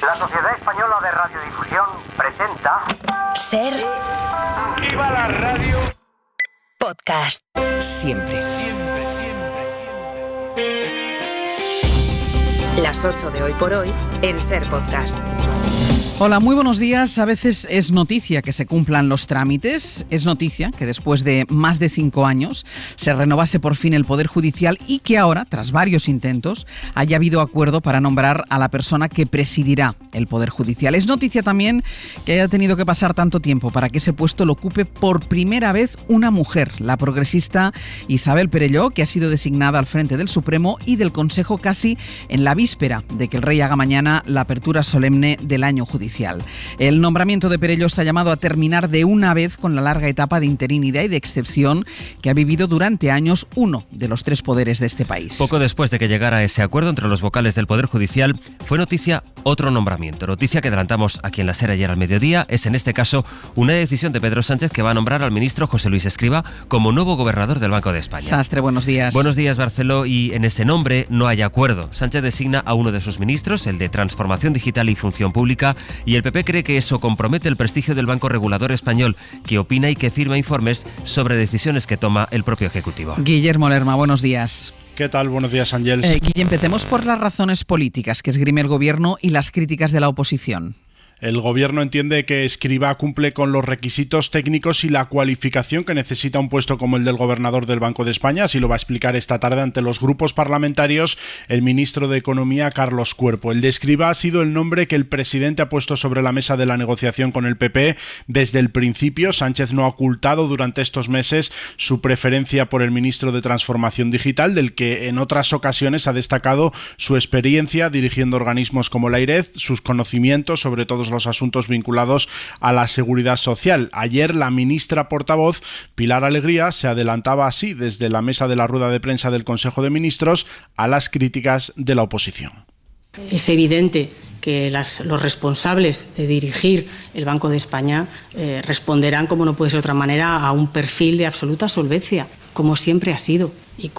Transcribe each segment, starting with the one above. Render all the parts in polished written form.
La Sociedad Española de Radiodifusión presenta... Ser... ¡Viva la radio! Podcast. Siempre. Las 8 de hoy por hoy en Ser Podcast. Hola, muy buenos días. A veces es noticia que se cumplan los trámites. Es noticia que después de más de 5 años se renovase por fin el Poder Judicial y que ahora, tras varios intentos, haya habido acuerdo para nombrar a la persona que presidirá el Poder Judicial. Es noticia también que haya tenido que pasar tanto tiempo para que ese puesto lo ocupe por primera vez una mujer, la progresista Isabel Perelló, que ha sido designada al frente del Supremo y del Consejo casi en la víspera de que el rey haga mañana la apertura solemne del año judicial. El nombramiento de Perelló está llamado a terminar de una vez con la larga etapa de interinidad y de excepción que ha vivido durante años uno de los 3 poderes de este país. Poco después de que llegara ese acuerdo entre los vocales del Poder Judicial, fue noticia otro nombramiento. Noticia que adelantamos aquí en la SER ayer al mediodía. Es en este caso una decisión de Pedro Sánchez que va a nombrar al ministro José Luis Escrivá como nuevo gobernador del Banco de España. Sastre, buenos días. Buenos días, Barceló. Y en ese nombre no hay acuerdo. Sánchez designa a uno de sus ministros, el de Transformación Digital y Función Pública, y el PP cree que eso compromete el prestigio del Banco Regulador Español, que opina y que firma informes sobre decisiones que toma el propio Ejecutivo. Guillermo Lerma, buenos días. ¿Qué tal? Buenos días, Ángels. Guille, empecemos por las razones políticas que esgrime el Gobierno y las críticas de la oposición. El Gobierno entiende que Escrivá cumple con los requisitos técnicos y la cualificación que necesita un puesto como el del gobernador del Banco de España. Así lo va a explicar esta tarde ante los grupos parlamentarios el ministro de Economía, Carlos Cuerpo. El de Escrivá ha sido el nombre que el presidente ha puesto sobre la mesa de la negociación con el PP desde el principio. Sánchez no ha ocultado durante estos meses su preferencia por el ministro de Transformación Digital, del que en otras ocasiones ha destacado su experiencia dirigiendo organismos como la AIRED, sus conocimientos sobre todos los asuntos vinculados a la seguridad social. Ayer la ministra portavoz, Pilar Alegría, se adelantaba así desde la mesa de la rueda de prensa del Consejo de Ministros a las críticas de la oposición. Es evidente que los responsables de dirigir el Banco de España responderán, como no puede ser de otra manera, a un perfil de absoluta solvencia, como siempre ha sido, y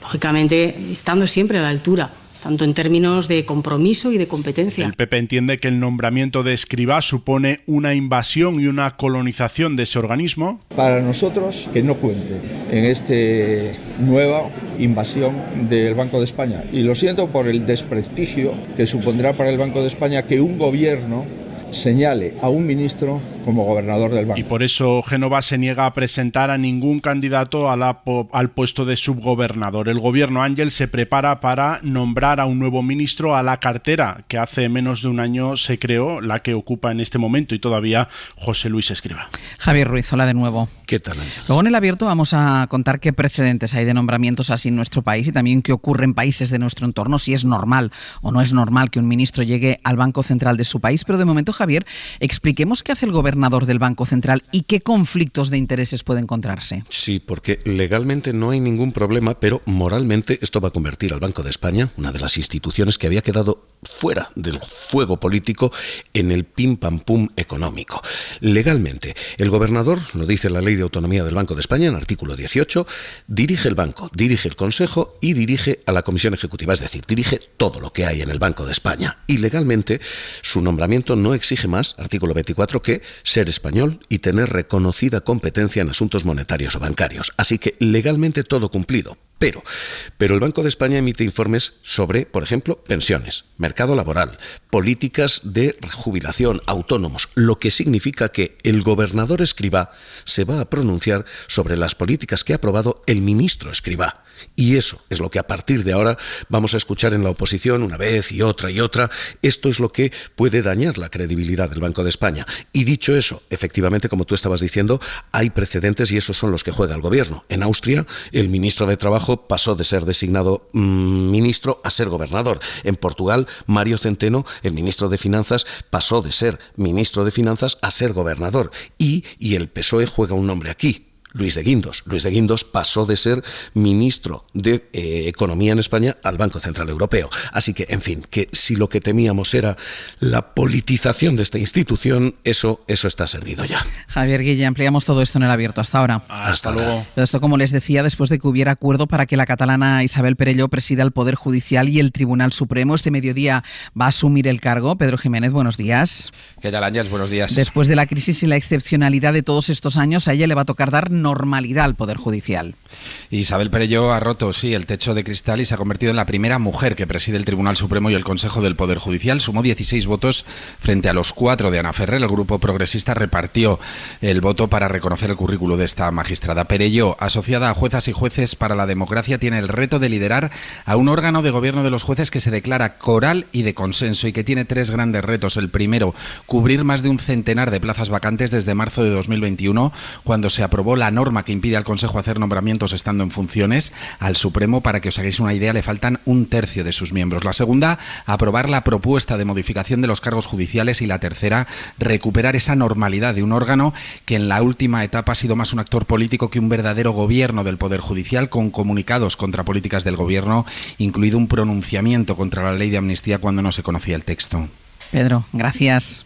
lógicamente, estando siempre a la altura, tanto en términos de compromiso y de competencia. El PP entiende que el nombramiento de Escrivá supone una invasión y una colonización de ese organismo. Para nosotros, que no cuente en esta nueva invasión del Banco de España. Y lo siento por el desprestigio que supondrá para el Banco de España que un gobierno señale a un ministro como gobernador del banco. Y por eso Génova se niega a presentar a ningún candidato al puesto de subgobernador. El gobierno, Ángel, se prepara para nombrar a un nuevo ministro a la cartera que hace menos de un año se creó, la que ocupa en este momento y todavía José Luis Escrivá. Javier Ruiz, hola de nuevo. ¿Qué tal, Ángel? Luego en el abierto vamos a contar qué precedentes hay de nombramientos así en nuestro país y también qué ocurre en países de nuestro entorno, si es normal o no es normal que un ministro llegue al Banco Central de su país. Pero de momento, Javier, expliquemos qué hace el gobernador del Banco Central y qué conflictos de intereses puede encontrarse. Sí, porque legalmente no hay ningún problema, pero moralmente esto va a convertir al Banco de España, una de las instituciones que había quedado fuera del fuego político, en el pim pam pum económico. Legalmente, el gobernador, lo dice la Ley de Autonomía del Banco de España, en el artículo 18, dirige el banco, dirige el Consejo y dirige a la Comisión Ejecutiva, es decir, dirige todo lo que hay en el Banco de España. Y legalmente, su nombramiento no exige más, artículo 24, que ser español y tener reconocida competencia en asuntos monetarios o bancarios. Así que legalmente todo cumplido. Pero el Banco de España emite informes sobre, por ejemplo, pensiones, mercado laboral, políticas de jubilación, autónomos, lo que significa que el gobernador Escrivá se va a pronunciar sobre las políticas que ha aprobado el ministro Escrivá. Y eso es lo que a partir de ahora vamos a escuchar en la oposición una vez y otra y otra. Esto es lo que puede dañar la credibilidad del Banco de España. Y dicho eso, efectivamente, como tú estabas diciendo, hay precedentes y esos son los que juega el gobierno. En Austria, el ministro de Trabajo pasó de ser designado ministro a ser gobernador. En Portugal, Mario Centeno, el ministro de Finanzas, pasó de ser ministro de Finanzas a ser gobernador. Y el PSOE juega un nombre aquí. Luis de Guindos. Luis de Guindos pasó de ser ministro de Economía en España al Banco Central Europeo. Así que, en fin, que si lo que temíamos era la politización de esta institución, eso está servido ya. Javier Guille, ampliamos todo esto en El Abierto. Hasta ahora. Hasta luego. Todo esto, como les decía, después de que hubiera acuerdo para que la catalana Isabel Perelló presida el Poder Judicial y el Tribunal Supremo. Este mediodía va a asumir el cargo. Pedro Jiménez, buenos días. ¿Qué tal, Ángels? Buenos días. Después de la crisis y la excepcionalidad de todos estos años, a ella le va a tocar dar normalidad al Poder Judicial. Isabel Perelló ha roto, sí, el techo de cristal y se ha convertido en la primera mujer que preside el Tribunal Supremo y el Consejo del Poder Judicial. Sumó 16 votos frente a los 4 de Ana Ferrer. El grupo progresista repartió el voto para reconocer el currículo de esta magistrada. Perelló, asociada a Juezas y Jueces para la Democracia, tiene el reto de liderar a un órgano de gobierno de los jueces que se declara coral y de consenso y que tiene 3 grandes retos. El primero, cubrir más de un centenar de plazas vacantes desde marzo de 2021, cuando se aprobó la norma que impide al Consejo hacer nombramientos estando en funciones. Al Supremo, para que os hagáis una idea, le faltan 1/3 de sus miembros. La segunda, aprobar la propuesta de modificación de los cargos judiciales, y la tercera, recuperar esa normalidad de un órgano que en la última etapa ha sido más un actor político que un verdadero gobierno del Poder Judicial, con comunicados contra políticas del gobierno, incluido un pronunciamiento contra la ley de amnistía cuando no se conocía el texto. Pedro, gracias.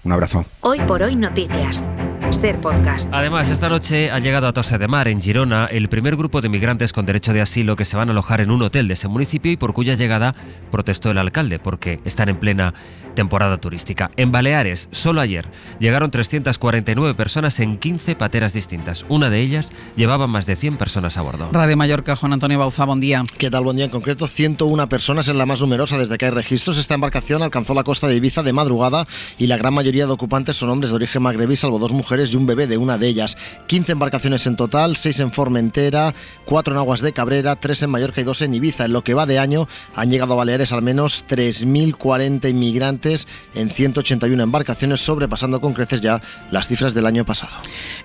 Un abrazo. Hoy por hoy noticias. Ser Podcast. Además, esta noche ha llegado a Tossa de Mar, en Girona, el primer grupo de migrantes con derecho de asilo que se van a alojar en un hotel de ese municipio y por cuya llegada protestó el alcalde, porque están en plena temporada turística. En Baleares, solo ayer, llegaron 349 personas en 15 pateras distintas. Una de ellas llevaba más de 100 personas a bordo. Radio Mallorca, Juan Antonio Bauza, buen día. ¿Qué tal? Buen día. En concreto, 101 personas es la más numerosa desde que hay registros. Esta embarcación alcanzó la costa de Ibiza de madrugada y la gran mayoría de ocupantes son hombres de origen magrebí, salvo 2 mujeres y un bebé de una de ellas. 15 embarcaciones en total, 6 en Formentera, 4 en Aguas de Cabrera, 3 en Mallorca y 2 en Ibiza. En lo que va de año han llegado a Baleares al menos 3.040 inmigrantes en 181 embarcaciones, sobrepasando con creces ya las cifras del año pasado.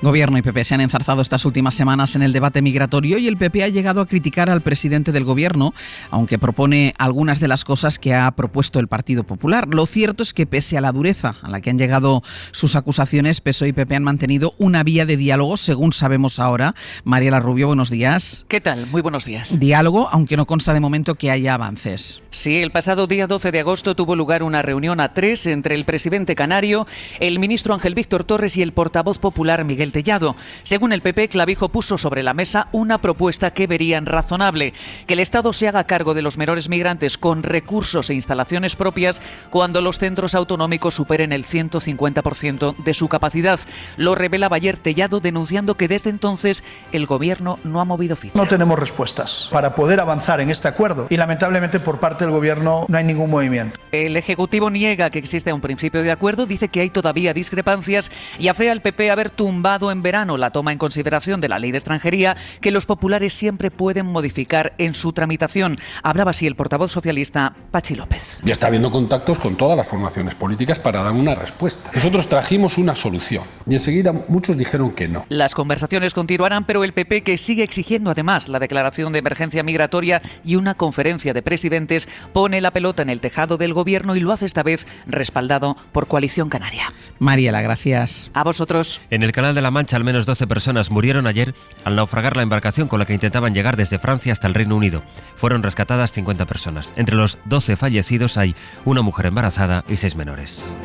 Gobierno y PP se han enzarzado estas últimas semanas en el debate migratorio y el PP ha llegado a criticar al presidente del Gobierno, aunque propone algunas de las cosas que ha propuesto el Partido Popular. Lo cierto es que pese a la dureza a la que han llegado sus acusaciones, PSOE y PP han mantenido una vía de diálogo, según sabemos ahora. Mariela Rubio, buenos días. ¿Qué tal? Muy buenos días. Diálogo, aunque no consta de momento que haya avances. Sí, el pasado día 12 de agosto tuvo lugar una reunión a 3 entre el presidente canario, el ministro Ángel Víctor Torres y el portavoz popular Miguel Tellado. Según el PP, Clavijo puso sobre la mesa una propuesta que verían razonable: que el Estado se haga cargo de los menores migrantes con recursos e instalaciones propias cuando los centros autonómicos superen el 150% de su capacidad. Lo revelaba ayer Tellado, denunciando que desde entonces el Gobierno no ha movido ficha. No tenemos respuestas para poder avanzar en este acuerdo y lamentablemente por parte del Gobierno no hay ningún movimiento. El Ejecutivo niega que existe un principio de acuerdo, dice que hay todavía discrepancias y afea al PP haber tumbado en verano la toma en consideración de la ley de extranjería, que los populares siempre pueden modificar en su tramitación. Hablaba así el portavoz socialista Pachi López. Ya está habiendo contactos con todas las formaciones políticas para dar una respuesta. Nosotros trajimos una solución y enseguida muchos dijeron que no. Las conversaciones continuarán, pero el PP, que sigue exigiendo además la declaración de emergencia migratoria y una conferencia de presidentes, pone la pelota en el tejado del Gobierno y lo hace esta vez respaldado por Coalición Canaria. Mariela, gracias. A vosotros. En el Canal de la Mancha, al menos 12 personas murieron ayer al naufragar la embarcación con la que intentaban llegar desde Francia hasta el Reino Unido. Fueron rescatadas 50 personas. Entre los 12 fallecidos hay una mujer embarazada y 6 menores.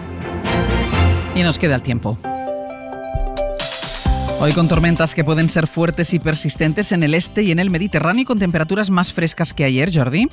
Y nos queda el tiempo. Hoy con tormentas que pueden ser fuertes y persistentes en el este y en el Mediterráneo y con temperaturas más frescas que ayer, Jordi.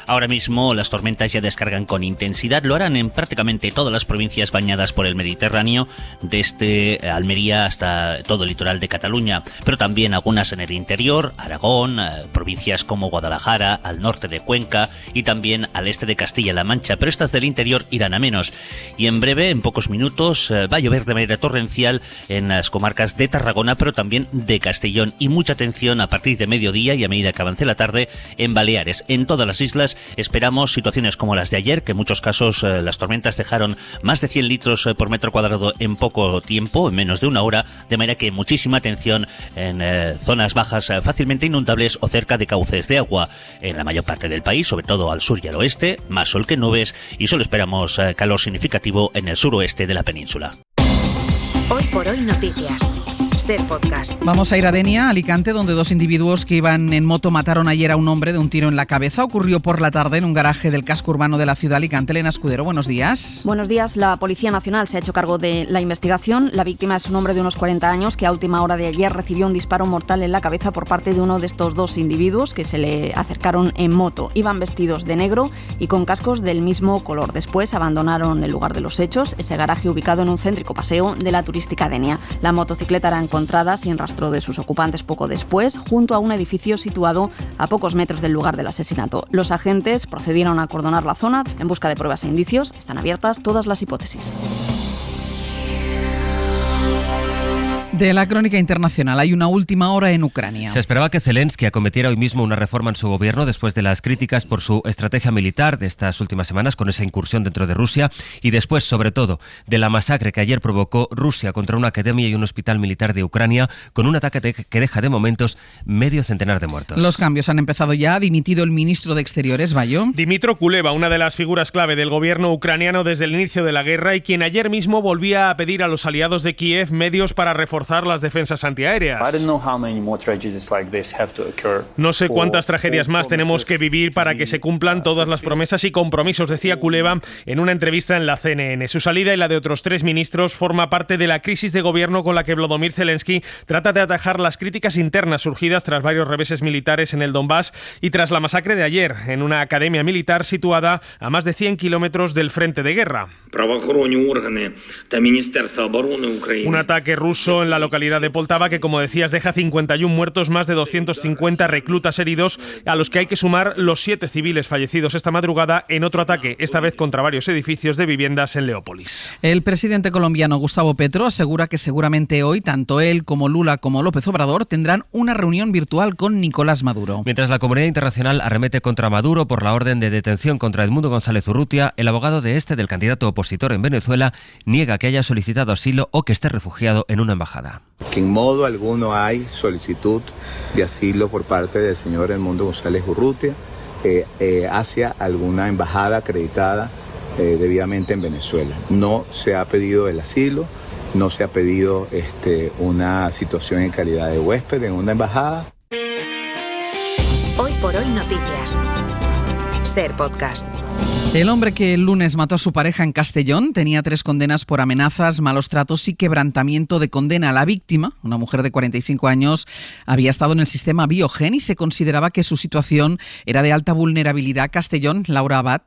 Ahora mismo las tormentas ya descargan con intensidad, lo harán en prácticamente todas las provincias bañadas por el Mediterráneo, desde Almería hasta todo el litoral de Cataluña, pero también algunas en el interior, Aragón, provincias como Guadalajara, al norte de Cuenca y también al este de Castilla-La Mancha, pero estas del interior irán a menos. Y en breve, en pocos minutos, va a llover de manera torrencial en las comarcas de Tarragona, pero también de Castellón, y mucha atención a partir de mediodía y a medida que avance la tarde en Baleares. En todas las islas esperamos situaciones como las de ayer, que en muchos casos las tormentas dejaron más de 100 litros por metro cuadrado en poco tiempo, en menos de una hora, de manera que muchísima atención en zonas bajas fácilmente inundables o cerca de cauces de agua. En la mayor parte del país, sobre todo al sur y al oeste, más sol que nubes, y solo esperamos calor significativo en el suroeste de la península. Hoy por hoy noticias. Ser Podcast. Vamos a ir a Denia, Alicante, donde dos individuos que iban en moto mataron ayer a un hombre de un tiro en la cabeza. Ocurrió por la tarde en un garaje del casco urbano de la ciudad de Alicante. Elena Escudero, buenos días. Buenos días. La Policía Nacional se ha hecho cargo de la investigación. La víctima es un hombre de unos 40 años que a última hora de ayer recibió un disparo mortal en la cabeza por parte de uno de estos dos individuos que se le acercaron en moto. Iban vestidos de negro y con cascos del mismo color. Después abandonaron el lugar de los hechos, ese garaje ubicado en un céntrico paseo de la turística Denia. La motocicleta era encontrada sin rastro de sus ocupantes poco después, junto a un edificio situado a pocos metros del lugar del asesinato. Los agentes procedieron a acordonar la zona en busca de pruebas e indicios. Están abiertas todas las hipótesis. De la crónica internacional, hay una última hora en Ucrania. Se esperaba que Zelensky acometiera hoy mismo una reforma en su gobierno después de las críticas por su estrategia militar de estas últimas semanas con esa incursión dentro de Rusia y después, sobre todo, de la masacre que ayer provocó Rusia contra una academia y un hospital militar de Ucrania con un ataque que deja de momentos medio centenar de muertos. Los cambios han empezado ya. Ha dimitido el ministro de Exteriores, Bayo. Dmytro Kuleba, una de las figuras clave del gobierno ucraniano desde el inicio de la guerra y quien ayer mismo volvía a pedir a los aliados de Kiev medios para reforzar las defensas antiaéreas. No sé cuántas tragedias más tenemos que vivir para que se cumplan todas las promesas y compromisos, decía Kuleba en una entrevista en la CNN. Su salida y la de otros 3 ministros forma parte de la crisis de gobierno con la que Volodymyr Zelensky trata de atajar las críticas internas surgidas tras varios reveses militares en el Donbass y tras la masacre de ayer en una academia militar situada a más de 100 kilómetros del frente de guerra. Un ataque ruso en la localidad de Poltava que, como decías, deja 51 muertos, más de 250 reclutas heridos, a los que hay que sumar los 7 civiles fallecidos esta madrugada en otro ataque, esta vez contra varios edificios de viviendas en Leópolis. El presidente colombiano Gustavo Petro asegura que seguramente hoy tanto él como Lula como López Obrador tendrán una reunión virtual con Nicolás Maduro. Mientras la comunidad internacional arremete contra Maduro por la orden de detención contra Edmundo González Urrutia, el abogado del candidato opositor en Venezuela niega que haya solicitado asilo o que esté refugiado en una embajada. Que en modo alguno hay solicitud de asilo por parte del señor Edmundo González Urrutia hacia alguna embajada acreditada debidamente en Venezuela. No se ha pedido el asilo, no se ha pedido una situación en calidad de huésped en una embajada. Hoy por hoy noticias. Ser Podcast. El hombre que el lunes mató a su pareja en Castellón tenía 3 condenas por amenazas, malos tratos y quebrantamiento de condena. La víctima, una mujer de 45 años, había estado en el sistema Biogen y se consideraba que su situación era de alta vulnerabilidad. Castellón, Laura Abad.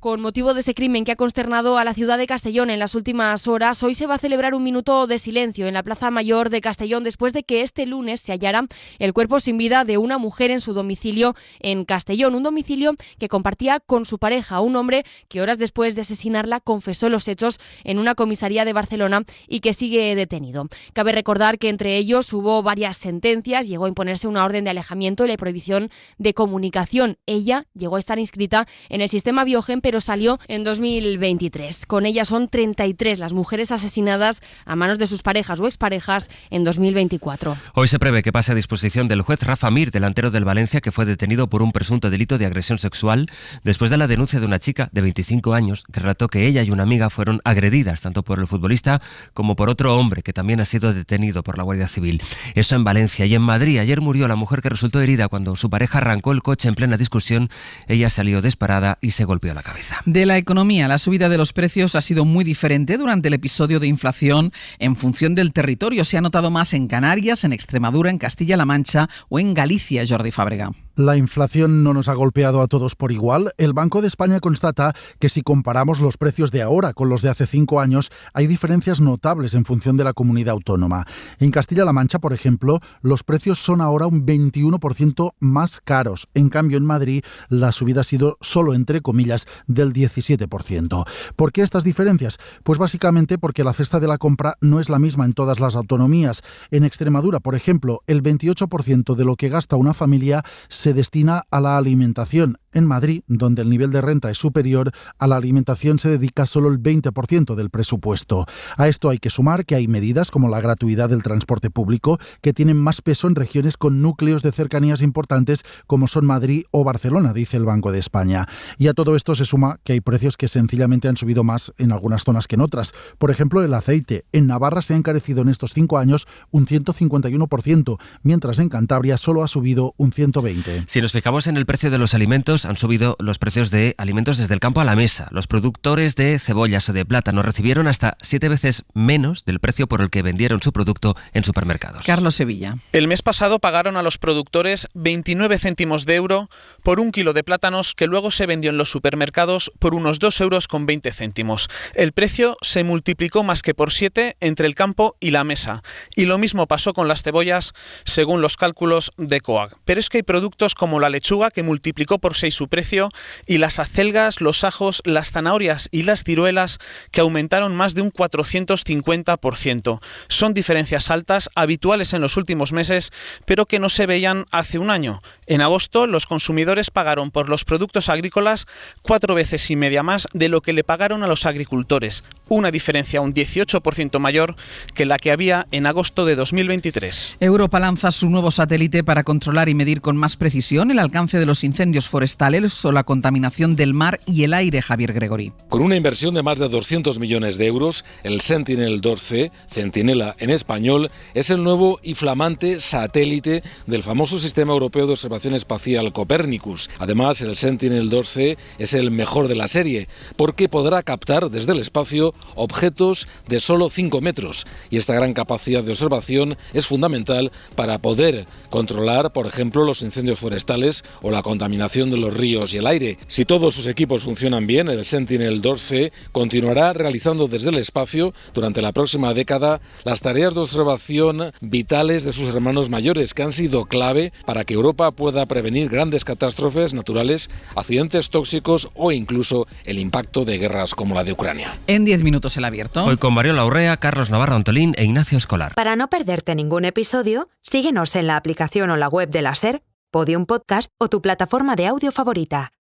Con motivo de ese crimen que ha consternado a la ciudad de Castellón en las últimas horas, hoy se va a celebrar un minuto de silencio en la Plaza Mayor de Castellón después de que este lunes se hallara el cuerpo sin vida de una mujer en su domicilio en Castellón, un domicilio que compartía con su pareja, un hombre que horas después de asesinarla confesó los hechos en una comisaría de Barcelona y que sigue detenido. Cabe recordar que entre ellos hubo varias sentencias, llegó a imponerse una orden de alejamiento y la prohibición de comunicación. Ella llegó a estar inscrita en el sistema Biogen, pero salió en 2023. Con ella son 33 las mujeres asesinadas a manos de sus parejas o exparejas en 2024. Hoy se prevé que pase a disposición del juez Rafa Mir, delantero del Valencia, que fue detenido por un presunto delito de agresión sexual después de la denuncia de una chica de 25 años que relató que ella y una amiga fueron agredidas tanto por el futbolista como por otro hombre que también ha sido detenido por la Guardia Civil. Eso en Valencia. Y en Madrid ayer murió la mujer que resultó herida cuando su pareja arrancó el coche en plena discusión. Ella salió disparada y se golpeó la cabeza. De la economía, la subida de los precios ha sido muy diferente durante el episodio de inflación en función del territorio. Se ha notado más en Canarias, en Extremadura, en Castilla-La Mancha o en Galicia, Jordi Fábrega. La inflación no nos ha golpeado a todos por igual. El Banco de España constata que si comparamos los precios de ahora con los de hace 5 años, hay diferencias notables en función de la comunidad autónoma. En Castilla-La Mancha, por ejemplo, los precios son ahora un 21% más caros. En cambio, en Madrid, la subida ha sido solo, entre comillas, del 17%. ¿Por qué estas diferencias? Pues básicamente porque la cesta de la compra no es la misma en todas las autonomías. En Extremadura, por ejemplo, el 28% de lo que gasta una familia se destina a la alimentación. En Madrid, donde el nivel de renta es superior, a la alimentación se dedica solo el 20% del presupuesto. A esto hay que sumar que hay medidas como la gratuidad del transporte público que tienen más peso en regiones con núcleos de cercanías importantes como son Madrid o Barcelona, dice el Banco de España. Y a todo esto se suma que hay precios que sencillamente han subido más en algunas zonas que en otras. Por ejemplo, el aceite. En Navarra se ha encarecido en estos 5 años un 151%, mientras en Cantabria solo ha subido un 120%. Si nos fijamos en el precio de los alimentos, han subido los precios de alimentos desde el campo a la mesa. Los productores de cebollas o de plátano recibieron hasta 7 veces menos del precio por el que vendieron su producto en supermercados. Carlos Sevilla. El mes pasado pagaron a los productores 29 céntimos de euro por un kilo de plátanos que luego se vendió en los supermercados por unos 2,20 euros. El precio se multiplicó más que por 7 entre el campo y la mesa. Y lo mismo pasó con las cebollas, según los cálculos de COAG. Pero es que hay productos como la lechuga que multiplicó por 6 su precio y las acelgas, los ajos, las zanahorias y las ciruelas que aumentaron más de un 450%. Son diferencias altas, habituales en los últimos meses, pero que no se veían hace un año. En agosto, los consumidores pagaron por los productos agrícolas 4,5 veces más de lo que le pagaron a los agricultores, una diferencia un 18% mayor que la que había en agosto de 2023. Europa lanza su nuevo satélite para controlar y medir con más precisión el alcance de los incendios forestales o la contaminación del mar y el aire. Javier Gregory. Con una inversión de más de 200 millones de euros, el Sentinel-2C, Centinela en español, es el nuevo y flamante satélite del famoso Sistema Europeo de Observación Espacial Copernicus. Además, el Sentinel-2C es el mejor de la serie, porque podrá captar desde el espacio objetos de solo 5 metros. Y esta gran capacidad de observación es fundamental para poder controlar, por ejemplo, los incendios forestales o la contaminación de los ríos y el aire. Si todos sus equipos funcionan bien, el Sentinel-2C continuará realizando desde el espacio durante la próxima década las tareas de observación vitales de sus hermanos mayores, que han sido clave para que Europa pueda prevenir grandes catástrofes naturales, accidentes tóxicos o incluso el impacto de guerras como la de Ucrania. En 10 minutos el abierto. Hoy con Mariola Urrea, Carlos Navarro Antolín e Ignacio Escolar. Para no perderte ningún episodio, síguenos en la aplicación o la web de la SER, Podium Podcast o tu plataforma de audio favorita.